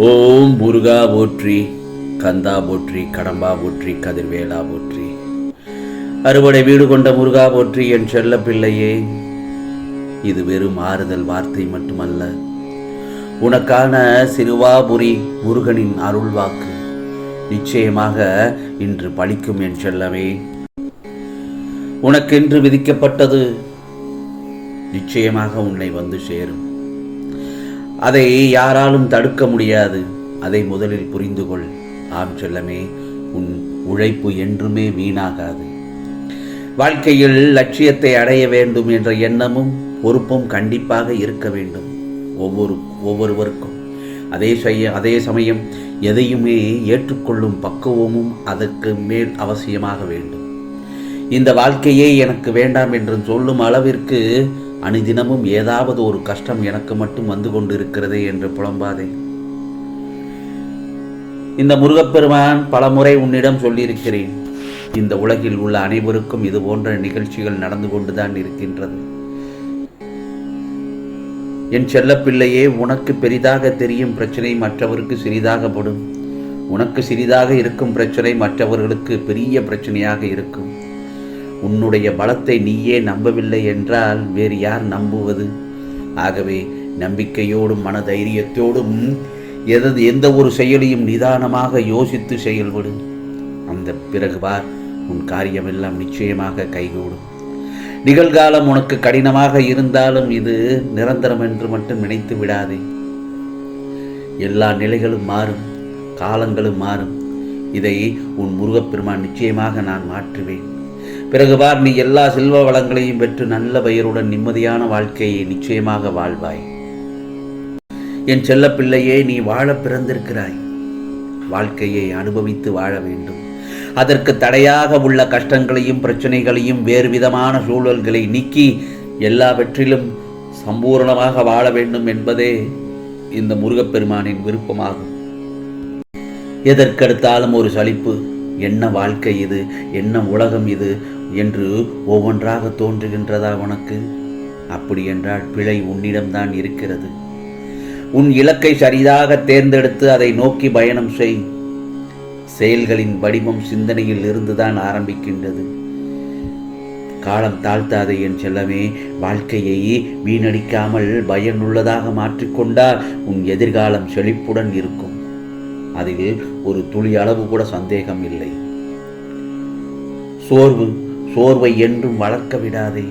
ஓம் முருகா போற்றி, கந்தா போற்றி, கடம்பா போற்றி, கதிர்வேலா போற்றி. அறுவடை வீடு கொண்ட முருகா போற்றி. என் செல்ல பிள்ளையே, இது வெறும் ஆறுதல் வார்த்தை மட்டுமல்ல, உனக்கான சிறுவாபுரி முருகனின் அருள்வாக்கு. நிச்சயமாக இன்று பலிக்கும் என் செல்லமே. உனக்கென்று விதிக்கப்பட்டது நிச்சயமாக உன்னை வந்து சேரும். அதை யாராலும் தடுக்க முடியாது. அதை முதலில் புரிந்து கொள். ஆம் செல்லமே, உன் உழைப்பு என்றுமே வீணாகாது. வாழ்க்கையில் லட்சியத்தை அடைய வேண்டும் என்ற எண்ணமும் பொறுப்பும் கண்டிப்பாக இருக்க வேண்டும் ஒவ்வொருவருக்கும். அதே சமயம் எதையுமே ஏற்றுக்கொள்ளும் பக்குவமும் அதற்கு மேல் அவசியமாக வேண்டும். இந்த வாழ்க்கையே எனக்கு வேண்டாம் என்று சொல்லும் அளவிற்கு அனுதினமும் ஏதாவது ஒரு கஷ்டம் எனக்கு மட்டும் வந்து கொண்டிருக்கிறதே என்று புலம்பாதே. இந்த முருகப்பெருமான் பல முறை உன்னிடம் சொல்லியிருக்கிறேன், இந்த உலகில் உள்ள அனைவருக்கும் இது போன்ற நிகழ்ச்சிகள் நடந்து கொண்டுதான் இருக்கின்றது. என் செல்லப்பிள்ளையே, உனக்கு பெரிதாக தெரியும் பிரச்சனை மற்றவருக்கு சிறிதாக படும். உனக்கு சிறிதாக இருக்கும் பிரச்சனை மற்றவர்களுக்கு பெரிய பிரச்சனையாக இருக்கும். உன்னுடைய பலத்தை நீயே நம்பவில்லை என்றால் வேறு யார் நம்புவது? ஆகவே நம்பிக்கையோடும் மனதைரியத்தோடும் எந்த ஒரு செயலையும் நிதானமாக யோசித்து செயல்படு. அந்த பிறகு பார், உன் காரியமெல்லாம் நிச்சயமாக கைகூடும். நிகழ்காலம் உனக்கு கடினமாக இருந்தாலும் இது நிரந்தரம் என்று மட்டும் நினைத்து விடாதே. எல்லா நிலைகளும் மாறும், காலங்களும் மாறும். இதை உன் முருகப்பெருமான் நிச்சயமாக நான் மாற்றுவேன். பிறகு பார், நீ எல்லா செல்வ வளங்களையும் பெற்று நல்ல பெயருடன் நிம்மதியான வாழ்க்கையை நிச்சயமாக வாழ்வாய். என் செல்ல பிள்ளையே, நீ வாழ பிறந்திருக்கிறாய். வாழ்க்கையை அனுபவித்து வாழ வேண்டும். அதற்கு தடையாக உள்ள கஷ்டங்களையும் பிரச்சனைகளையும் வேறு விதமான சூழல்களை நீக்கி எல்லாவற்றிலும் சம்பூர்ணமாக வாழ வேண்டும் என்பதே இந்த முருகப்பெருமானின் விருப்பமாகும். எதற்கெடுத்தாலும் ஒரு சலிப்பு, என்ன வாழ்க்கை இது, என்ன உலகம் இது என்று ஒவ்வொன்றாக தோன்றுகின்றதா உனக்கு? அப்படி என்றால் பிழை உன்னிடம்தான் இருக்கிறது. உன் இலக்கை சரியாக தேர்ந்தெடுத்து அதை நோக்கி பயணம் செய். செயல்களின் வடிவம் சிந்தனையில் இருந்துதான் ஆரம்பிக்கின்றது. காலம் தாழ்த்தாதே என் செல்லமே. வாழ்க்கையை வீணடிக்காமல் பயனுள்ளதாக மாற்றிக்கொண்டால் உன் எதிர்காலம் செழிப்புடன் இருக்கும். அதில் ஒரு துளி அளவு கூட சந்தேகம் இல்லை. சோர்வை என்றும் வளர்க்க விடாதே.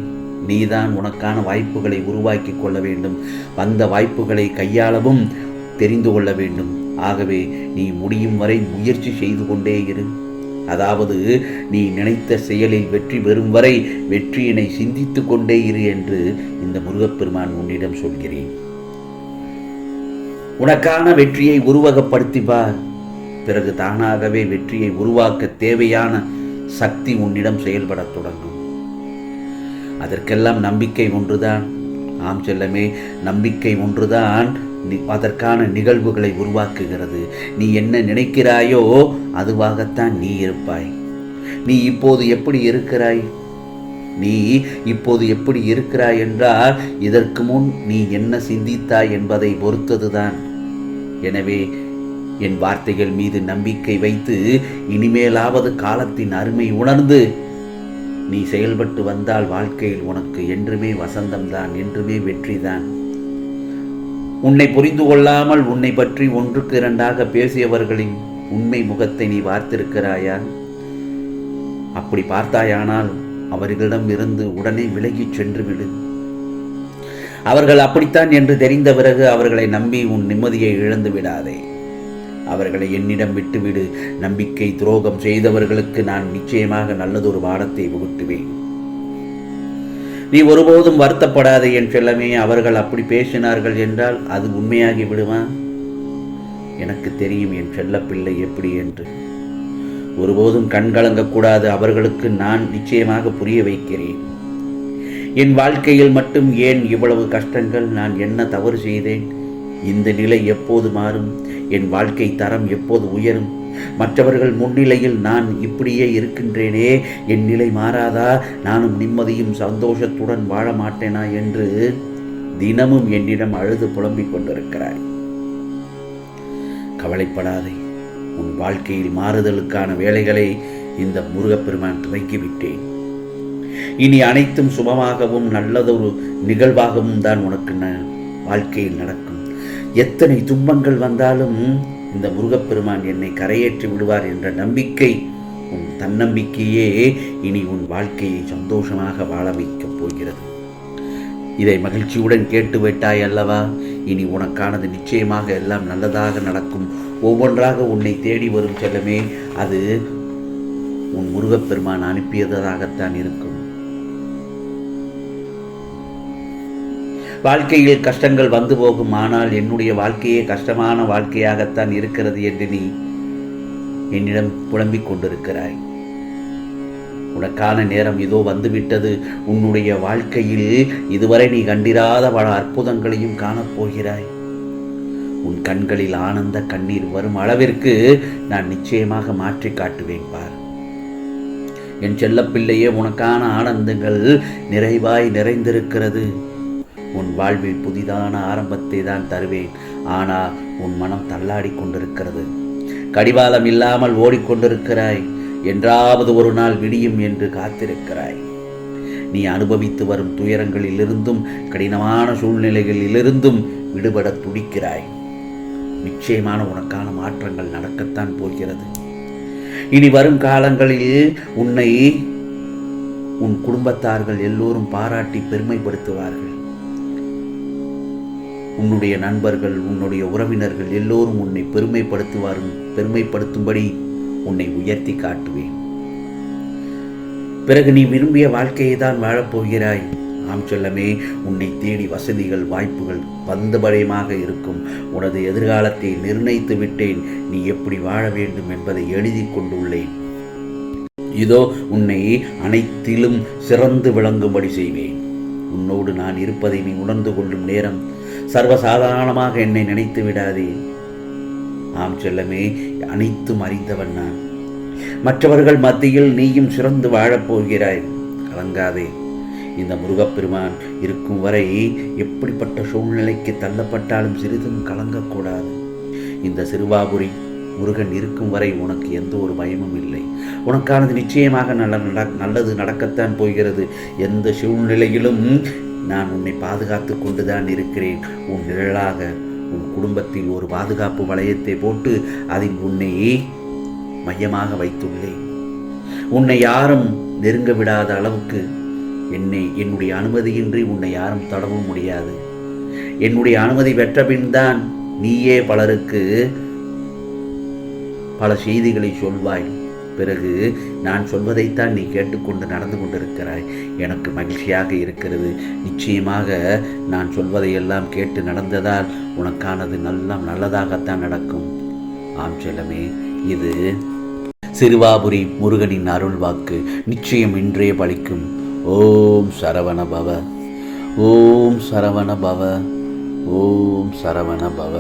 நீதான் உனக்கான வாய்ப்புகளை உருவாக்கி கொள்ள வேண்டும். வந்த வாய்ப்புகளை கையாளவும் தெரிந்து கொள்ள வேண்டும். ஆகவே நீ முடியும் வரை முயற்சி செய்து கொண்டே இரு. அதாவது, நீ நினைத்த செயலில் வெற்றி பெறும் வரை வெற்றியினை சிந்தித்து கொண்டே இரு என்று இந்த முருகப்பெருமான் உன்னிடம் சொல்கிறேன். உனக்கான வெற்றியை உருவகப்படுத்தி பார். பிறகு தானாகவே வெற்றியை உருவாக்க தேவையான சக்தி உன்னிடம் செயல்படத் தொடங்கும். அதற்கெல்லாம் நம்பிக்கை ஒன்றுதான். ஆம் செல்லமே, நம்பிக்கை ஒன்றுதான் அதற்கான நிகழ்வுகளை உருவாக்குகிறது. நீ என்ன நினைக்கிறாயோ அதுவாகத்தான் நீ இருப்பாய். நீ இப்போது எப்படி இருக்கிறாய் என்றால் இதற்கு முன் நீ என்ன சிந்தித்தாய் என்பதை பொறுத்ததுதான். எனவே என் வார்த்தைகள் மீது நம்பிக்கை வைத்து இனிமேலாவது காலத்தின் அருமை உணர்ந்து நீ செயல்பட்டு வந்தால் வாழ்க்கையில் உனக்கு என்றுமே வசந்தம்தான், என்றுமே வெற்றிதான். உன்னை புரிந்து கொள்ளாமல் உன்னை பற்றி ஒன்றுக்கு இரண்டாக பேசியவர்களின் உண்மை முகத்தை நீ பார்த்திருக்கிறாயா? அப்படி பார்த்தாயானால் அவர்களிடம் இருந்து உடனே விலகிச் சென்று விடு. அவர்கள் அப்படித்தான் என்று தெரிந்த பிறகு அவர்களை நம்பி உன் நிம்மதியை இழந்து விடாதே. அவர்களை என்னிடம் விட்டுவிடு. நம்பிக்கை துரோகம் செய்தவர்களுக்கு நான் நிச்சயமாக நல்லதொரு பாடத்தை புகட்டுவேன். நீ ஒருபோதும் வருத்தப்படாதே என் செல்லமே. அவர்கள் அப்படி பேசினார்கள் என்றால் அது உண்மையாகி விடுமா? எனக்கு தெரியும் என் செல்ல பிள்ளை எப்படி என்று. ஒருபோதும் கண்கலங்கக்கூடாது. அவர்களுக்கு நான் நிச்சயமாக புரிய வைக்கிறேன். என் வாழ்க்கையில் மட்டும் ஏன் இவ்வளவு கஷ்டங்கள்? நான் என்ன தவறு செய்தேன்? இந்த நிலை எப்போது மாறும்? என் வாழ்க்கை தரம் எப்போது உயரும்? மற்றவர்கள் முன்னிலையில் நான் இப்படியே இருக்கின்றேனே, என் நிலை மாறாதா? நானும் நிம்மதியும் சந்தோஷத்துடன் வாழ மாட்டேனா என்று தினமும் என்னிடம் அழுது புலம்பிக் கொண்டிருக்கிறாய். கவலைப்படாதே. உன் வாழ்க்கையில் மாறுதலுக்கான வேலைகளை இந்த முருகப்பெருமான் துவங்கிவிட்டேன். இனி அனைத்தும் சுபமாகவும் நல்லதொரு நிகழ்வாகவும் தான் உனக்கு வாழ்க்கையில் நடக்கும். எத்தனை துன்பங்கள் வந்தாலும் இந்த முருகப்பெருமான் என்னை கரையேற்றி விடுவார் என்ற நம்பிக்கை, உன் தன்னம்பிக்கையே இனி உன் வாழ்க்கையை சந்தோஷமாக வாழ வைக்கப் போகிறது. இதை மகிழ்ச்சியுடன் கேட்டு விட்டாய் அல்லவா? இனி உனக்கானது நிச்சயமாக எல்லாம் நல்லதாக நடக்கும். ஒவ்வொன்றாக உன்னை தேடி வரும் செல்லமே, அது உன் முருகப்பெருமான் அனுப்பியதாகத்தான் இருக்கும். வாழ்க்கையில் கஷ்டங்கள் வந்து போகும், ஆனால் என்னுடைய வாழ்க்கையே கஷ்டமான வாழ்க்கையாகத்தான் இருக்கிறது என்று நீ என்னிடம் புலம்பிக் கொண்டிருக்கிறாய். உனக்கான நேரம் இதோ வந்துவிட்டது. உன்னுடைய வாழ்க்கையில் இதுவரை நீ கண்டிராத பல அற்புதங்களையும் காணப்போகிறாய். உன் கண்களில் ஆனந்த கண்ணீர் வரும் அளவிற்கு நான் நிச்சயமாக மாற்றி காட்டுவேன் பார். என் செல்லப்பிள்ளையே, உனக்கான ஆனந்தங்கள் நிறைவாய் நிறைந்திருக்கிறது. உன் வாழ்வில் புதிதான ஆரம்பத்தை தான் தருவேன். ஆனால் உன் மனம் தள்ளாடி கொண்டிருக்கிறது. கடிவாளம் இல்லாமல் ஓடிக்கொண்டிருக்கிறாய். என்றாவது ஒரு நாள் விடியும் என்று காத்திருக்கிறாய். நீ அனுபவித்து வரும் துயரங்களிலிருந்தும் கடினமான சூழ்நிலைகளிலிருந்தும் விடுபட துடிக்கிறாய். நிச்சயமான உனக்கான மாற்றங்கள் நடக்கத்தான் போகிறது. இனி வரும் காலங்களில் உன்னை உன் குடும்பத்தார்கள் எல்லோரும் பாராட்டி பெருமைப்படுத்துவார்கள். உன்னுடைய நண்பர்கள், உன்னுடைய உறவினர்கள் எல்லோரும் உன்னை பெருமைப்படுத்தும்படி உன்னை உயர்த்தி காட்டுவேன். பிறகு நீ விரும்பிய வாழ்க்கையை தான் வாழப்போகிறாய். ஆம் செல்லமே, உன்னை தேடி வசதிகள், வாய்ப்புகள் வந்தபடியமாக இருக்கும். உனது எதிர்காலத்தை நிர்ணயித்து விட்டேன். நீ எப்படி வாழ வேண்டும் என்பதை எழுதி கொண்டுள்ளேன். இதோ உன்னை அனைத்திலும் சிறந்து விளங்கும்படி செய்வேன். உன்னோடு நான் இருப்பதை நீ உணர்ந்து கொள்ளும் நேரம். சர்வசாதாரணமாக என்னை நினைத்து விடாதே. ஆம் செல்லமே, அனைத்தும் அறிந்தவன் நான். மற்றவர்கள் மத்தியில் நீயும் சிறந்து வாழப்போகிறாய். கலங்காதே. இந்த முருகப்பெருமான் இருக்கும் வரை எப்படிப்பட்ட சூழ்நிலைக்கு தள்ளப்பட்டாலும் சிறிதும் கலங்கக்கூடாது. இந்த சிறுவாபுரி முருகன் இருக்கும் வரை உனக்கு எந்த ஒரு பயமும் இல்லை. உனக்கானது நிச்சயமாக நல்லது நடக்கத்தான் போகிறது. எந்த சூழ்நிலையிலும் நான் உன்னை பாதுகாத்து கொண்டுதான் இருக்கிறேன். உன் நிழலாக உன் குடும்பத்தில் ஒரு பாதுகாப்பு வளையத்தை போட்டு அதில் உன்னை மையமாக வைத்துள்ளேன். உன்னை யாரும் நெருங்க விடாத அளவுக்கு என்னுடைய அனுமதியின்றி உன்னை யாரும் தொடவும் முடியாது. என்னுடைய அனுமதி பெற்ற பின் தான் நீயே பலருக்கு பல செய்திகளை சொல்வாய். பிறகு நான் சொல்வதைத்தான் நீ கேட்டுக்கொண்டு நடந்து கொண்டிருக்கிறாய். எனக்கு மகிழ்ச்சியாக இருக்கிறது. நிச்சயமாக நான் சொல்வதையெல்லாம் கேட்டு நடந்ததால் உனக்கானது நல்லதாகத்தான் நடக்கும். ஆம் செல்லமே, இது சிறுவாபுரி முருகனின் அருள் வாக்கு. நிச்சயம் இன்றே பலிக்கும். ஓம் சரவண பவ, ஓம் சரவண பவ, ஓம் சரவண பவ.